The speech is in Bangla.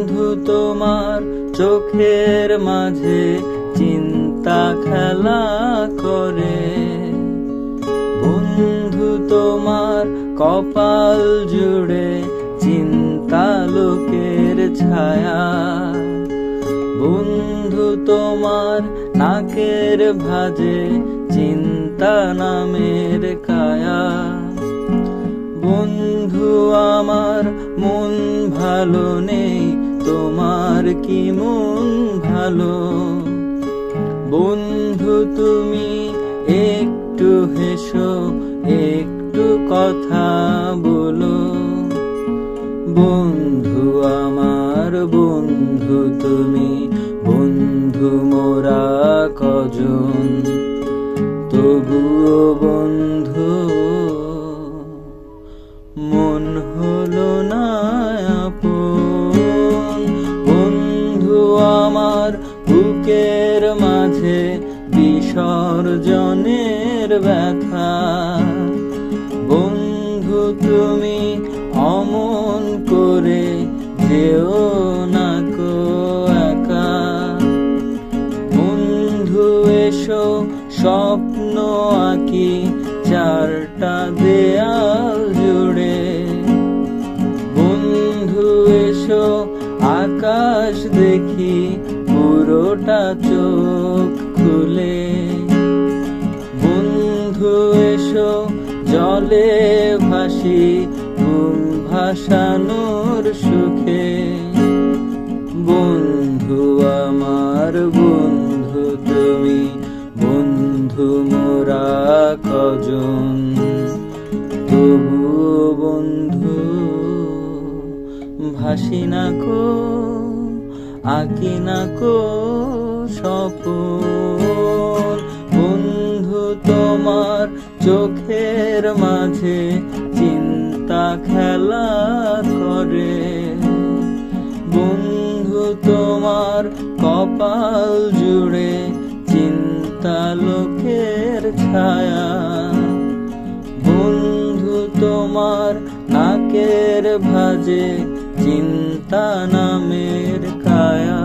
বন্ধু তোমার চোখের মাঝে চিন্তা খেলা করে, বন্ধু তোমার কপাল জুড়ে চিন্তা লোকের ছায়া, বন্ধু তোমার নাকের ভাঁজে চিন্তা নামের কায়া। বন্ধু আমার মন ভালো নেই, তোমার কি মন ভালো? বন্ধু তুমি একটু হেসো, একটু কথা বলো। বন্ধু আমার বন্ধু তুমি, বন্ধু মোরা কজন, তবুও বন্ধু মন হলো না আপন। বন্ধু আমার বুকের মাঝে বিসর্জনের ব্যথা, বন্ধু তুমি অমন করে যেও না কো একা। বন্ধু এসো স্বপ্ন আঁকি চারটা দেয়াল জুড়ে, বন্ধু এসো আকাশ দেখি পুরোটা চোখ খুলে। বন্ধু এসো জলে ভাসি ঘুম ভাসানোর সুখে। বন্ধু আমার বন্ধু তুমি, বন্ধু মোরা কজন, তবুও বন্ধু ভাসি না কো, আঁকি না কো স্বপন। বন্ধু তোমার চোখের মাঝে চিন্তা খেলা করে, বন্ধু তোমার কপাল জুড়ে চিন্তা লোকের ছায়া, বন্ধু তোমার নাকের ভাঁজে চিন্তা নামের কায়া।